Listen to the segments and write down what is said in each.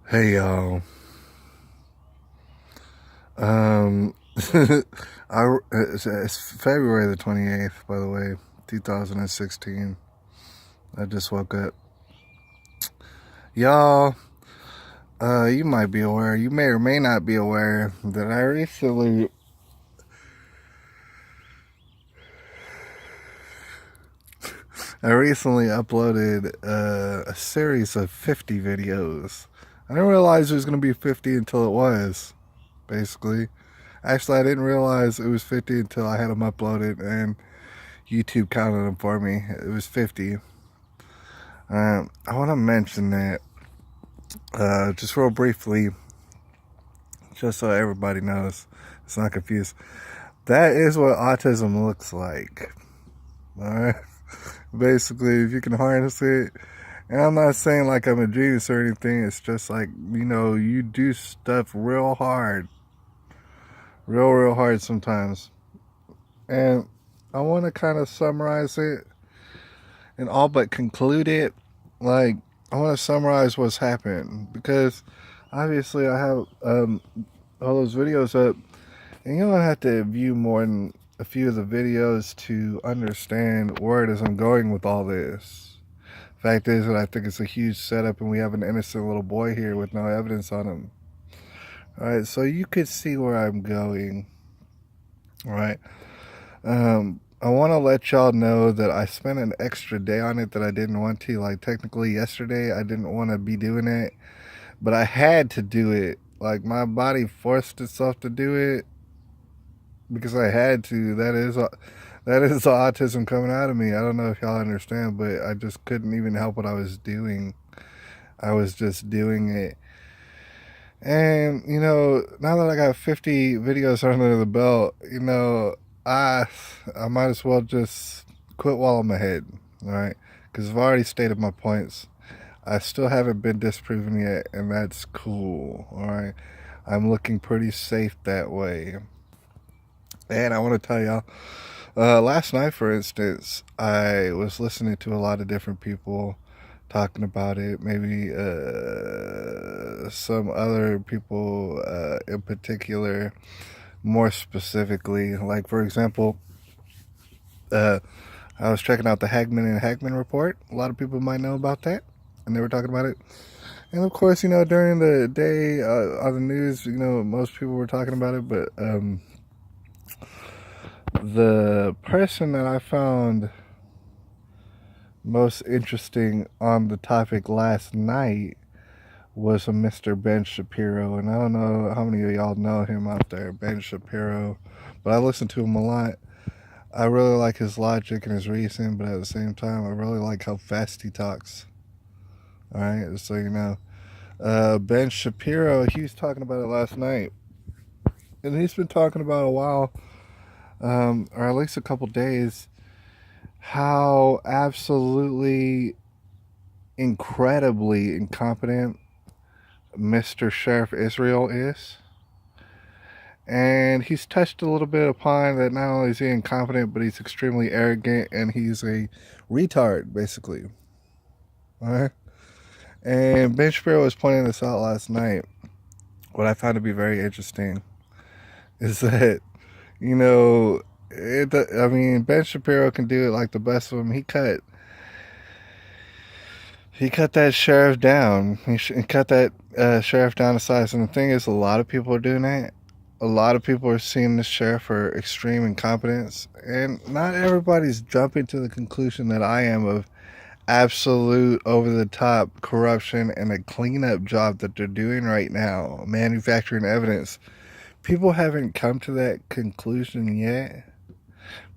Hey y'all. Um, it's February the 28th, by the way, 2016. I just woke up. Y'all, you might be aware, you may or may not be aware that I recently uploaded a series of 50 videos. I didn't realize it was going to be 50 until it was, basically. Actually, I didn't realize it was 50 until I had them uploaded and YouTube counted them for me. It was 50. I want to mention that just real briefly, just so everybody knows, it's not confused. That is what autism looks like. All right. Basically, if you can harness it, and I'm not saying like I'm a genius or anything. It's just like you do stuff real hard, real hard sometimes. And I want to kind of summarize it and all but conclude it. Like, I want to summarize what's happened because obviously I have all those videos up, and you don't have to view more than a few of the videos to understand where it is I'm going with all this. Fact is that I think it's a huge setup, and we have an innocent little boy here with no evidence on him. All right, so you could see where I'm going. All right. I want to let y'all know that I spent an extra day on it that I didn't want to. Like, technically, yesterday I didn't want to be doing it, but I had to do it. Like, my body forced itself to do it because I had to. That is autism coming out of me. I don't know if y'all understand, but I just couldn't even help what I was doing. I was just doing it. And, now that I got 50 videos under the belt, I might as well just quit while I'm ahead, all right? Because I've already stated my points. I still haven't been disproven yet, and that's cool, all right? I'm looking pretty safe that way. And I want to tell y'all, last night, for instance, I was listening to a lot of different people talking about it. Maybe some other people in particular, more specifically. Like, for example, I was checking out the Hagman and Hagman report. A lot of people might know about that, and they were talking about it. And of course, during the day on the news, most people were talking about it, but the person that I found most interesting on the topic last night was a Mr. Ben Shapiro. And I don't know how many of y'all know him out there, Ben Shapiro, but I listen to him a lot. I really like his logic and his reasoning, but at the same time, I really like how fast he talks. All right, so Ben Shapiro, he was talking about it last night, and he's been talking about a while, or at least a couple days, how absolutely incredibly incompetent Mr. Sheriff Israel is. And he's touched a little bit upon that not only is he incompetent, but he's extremely arrogant and he's a retard, basically. All right? And Ben Shapiro was pointing this out last night. What I found to be very interesting is that, Ben Shapiro can do it like the best of them. He cut that sheriff down. He cut that sheriff down to size. And the thing is, a lot of people are doing that. A lot of people are seeing this sheriff for extreme incompetence. And not everybody's jumping to the conclusion that I am of absolute over-the-top corruption and a cleanup job that they're doing right now, manufacturing evidence. People haven't come to that conclusion yet.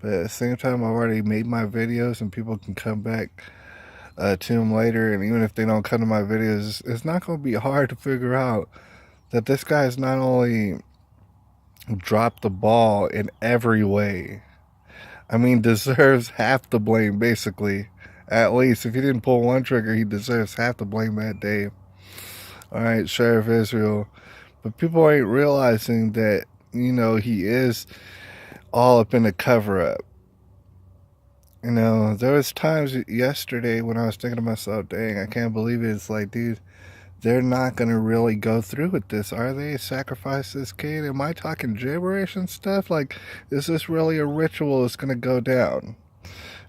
But at the same time, I've already made my videos and people can come back to them later, and even if they don't come to my videos, it's not going to be hard to figure out that this guy's not only dropped the ball in every way, I mean, deserves half the blame, basically. At least, if he didn't pull one trigger, he deserves half the blame that day. All right, Sheriff Israel. But people ain't realizing that, he is all up in the cover-up. There was times yesterday when I was thinking to myself, dang, I can't believe it. It's like, dude, they're not going to really go through with this, are they? Sacrifice this kid? Am I talking gibberish and stuff? Like, is this really a ritual that's going to go down?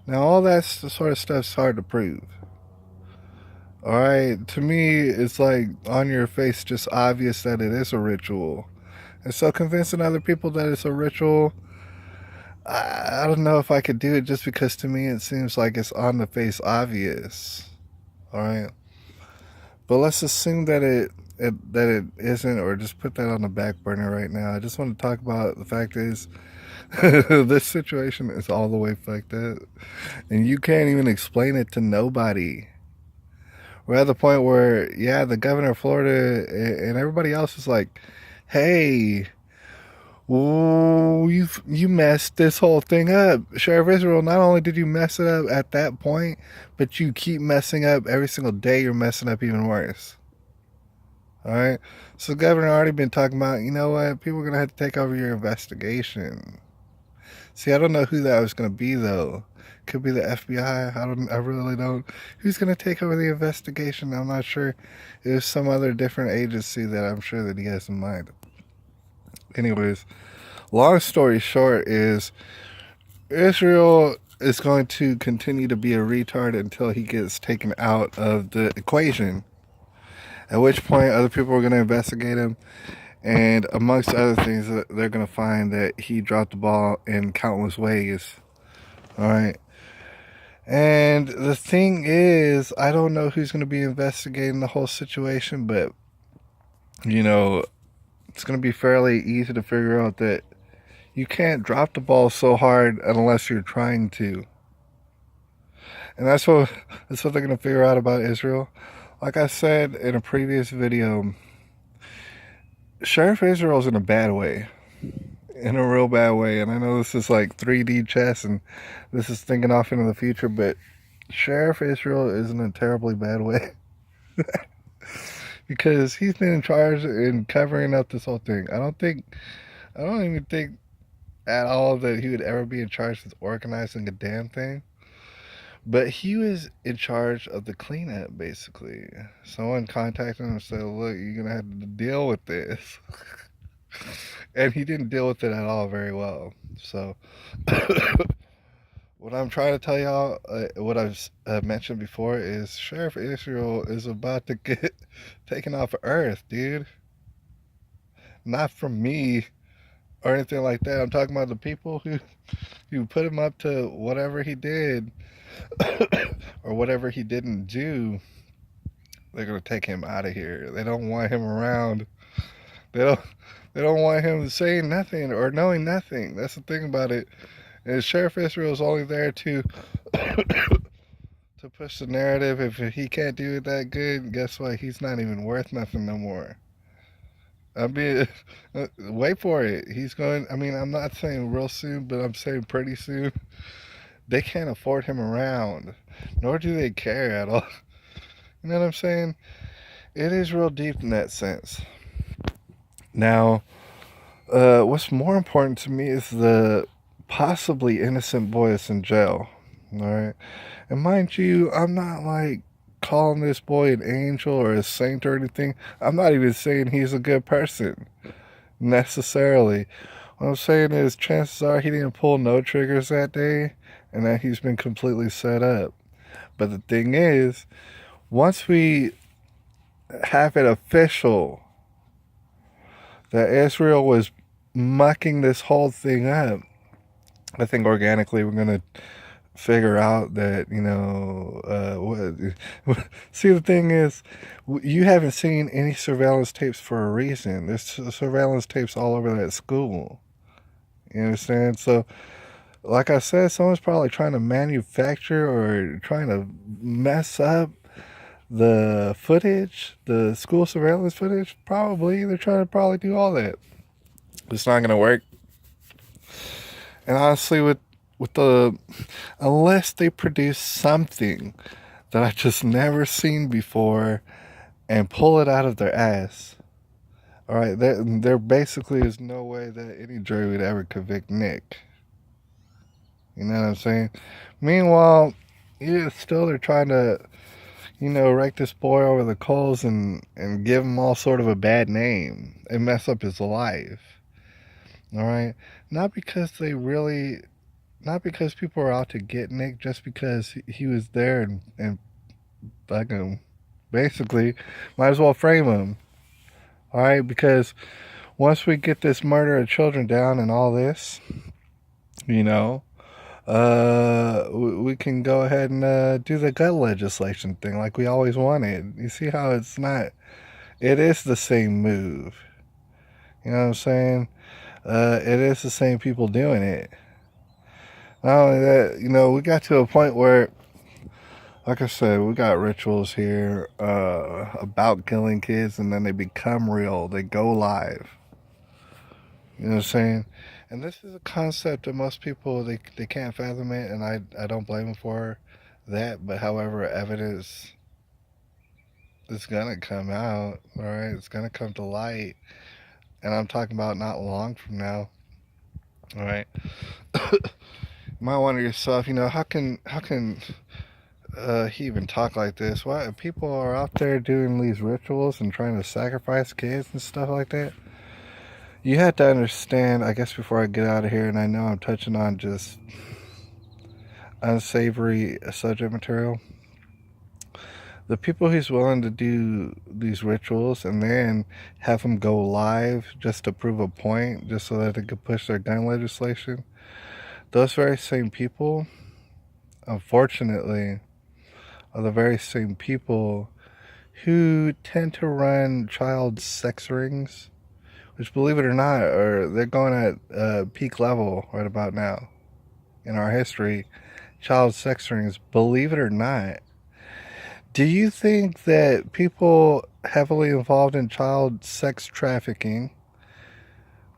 Now, all that sort of stuff's hard to prove. Alright, to me, it's like on your face, just obvious that it is a ritual. And so convincing other people that it's a ritual, I don't know if I could do it just because to me it seems like it's on the face obvious. Alright? But let's assume that it isn't, or just put that on the back burner right now. I just want to talk about the fact is this situation is all the way fucked up. And you can't even explain it to nobody. We're at the point where, yeah, the governor of Florida and everybody else is like, hey, ooh, you messed this whole thing up. Sheriff Israel, not only did you mess it up at that point, but you keep messing up every single day. You're messing up even worse. All right? So the governor already been talking about, you know what, people are going to have to take over your investigation. See, I don't know who that was going to be, though. Could be the FBI. I really don't. Who's going to take over the investigation? I'm not sure. It was some other different agency that I'm sure that he has in mind. Anyways, long story short is Israel is going to continue to be a retard until he gets taken out of the equation. At which point, other people are going to investigate him. And amongst other things, they're going to find that he dropped the ball in countless ways. All right. And the thing is, I don't know who's going to be investigating the whole situation, but, you know, it's going to be fairly easy to figure out that you can't drop the ball so hard unless you're trying to. And that's what they're going to figure out about Israel. Like I said in a previous video, Sheriff Israel's in a bad way. In a real bad way. And I know this is like 3D chess and this is thinking off into the future, but Sheriff Israel is in a terribly bad way. Because he's been in charge in covering up this whole thing. I don't even think at all that he would ever be in charge of organizing a damn thing. But he was in charge of the cleanup, basically. Someone contacted him and said, look, you're going to have to deal with this. And he didn't deal with it at all very well. So, what I'm trying to tell y'all, what I've mentioned before, is Sheriff Israel is about to get taken off of Earth, dude. Not from me or anything like that. I'm talking about the people who put him up to whatever he did or whatever he didn't do. They're gonna take him out of here. They don't want him around. They don't want him saying nothing or knowing nothing. That's the thing about it. And Sheriff Israel is only there to to push the narrative. If he can't do it that good, guess what? He's not even worth nothing no more. I mean, wait for it. He's going. I mean, I'm not saying real soon, but I'm saying pretty soon. They can't afford him around, nor do they care at all. You know what I'm saying? It is real deep in that sense. Now, what's more important to me is the possibly innocent boy that's in jail. All right, and mind you, I'm not like calling this boy an angel or a saint or anything. I'm not even saying he's a good person necessarily. What I'm saying is, chances are he didn't pull no triggers that day, and that he's been completely set up. But the thing is, once we have it official that Israel was mucking this whole thing up, I think organically we're going to figure out that, you know, see, the thing is, you haven't seen any surveillance tapes for a reason. There's surveillance tapes all over that school. You understand? So, like I said, someone's probably trying to manufacture or trying to mess up the footage, the school surveillance footage. Probably. They're trying to probably do all that. It's not going to work. And honestly, with the, unless they produce something that I just never seen before and pull it out of their ass, all right, there basically is no way that any jury would ever convict Nik. You know what I'm saying? Meanwhile, they're trying to, rake this boy over the coals and give him all sort of a bad name and mess up his life. All right, not because they really, not because people are out to get Nick, just because he was there and fucking basically might as well frame him. All right, because once we get this murder of children down and all this, you know, we can go ahead and do the gun legislation thing like we always wanted. You see how it's not? It is the same move. You know what I'm saying? It is the same people doing it. Not only that, we got to a point where, like I said, we got rituals here about killing kids, and then they become real. They go live. You know what I'm saying? And this is a concept that most people they can't fathom it, and I don't blame them for that. But however, evidence is gonna come out. All right, it's gonna come to light, and I'm talking about not long from now. All right. You might wonder yourself, how can he even talk like this? Why people are out there doing these rituals and trying to sacrifice kids and stuff like that? You have to understand, I guess, before I get out of here, and I know I'm touching on just unsavory subject material. The people who's willing to do these rituals and then have them go live just to prove a point, just so that they could push their gun legislation, those very same people, unfortunately, are the very same people who tend to run child sex rings, which, believe it or not, they're going at peak level right about now in our history. Child sex rings, believe it or not. Do you think that people heavily involved in child sex trafficking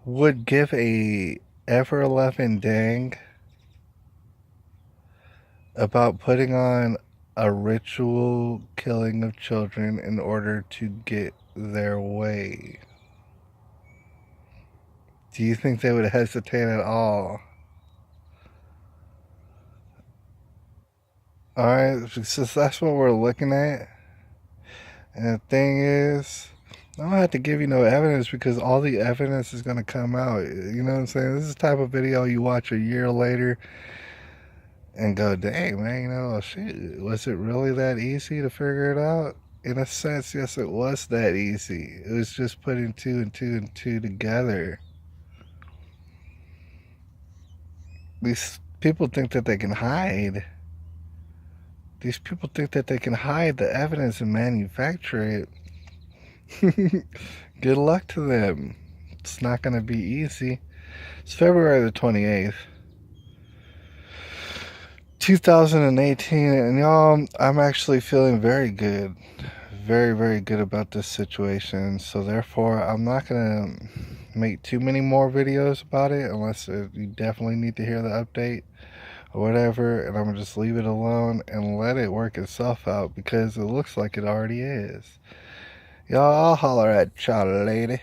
would give a ever-loving dang about putting on a ritual killing of children in order to get their way? Do you think they would hesitate at all? Alright, since that's what we're looking at, and the thing is, I don't have to give you no evidence because all the evidence is going to come out. You know what I'm saying? This is the type of video you watch a year later and go, dang, man, shit, was it really that easy to figure it out? In a sense, yes, it was that easy. It was just putting two and two and two together. These people think that they can hide. These people think that they can hide the evidence and manufacture it. Good luck to them. It's not going to be easy. It's February the 28th. 2018, and y'all, I'm actually feeling very good, very, very good about this situation. So therefore, I'm not gonna make too many more videos about it unless you definitely need to hear the update or whatever, and I'm gonna just leave it alone and let it work itself out because it looks like it already is. Y'all, I'll holler at y'all, lady.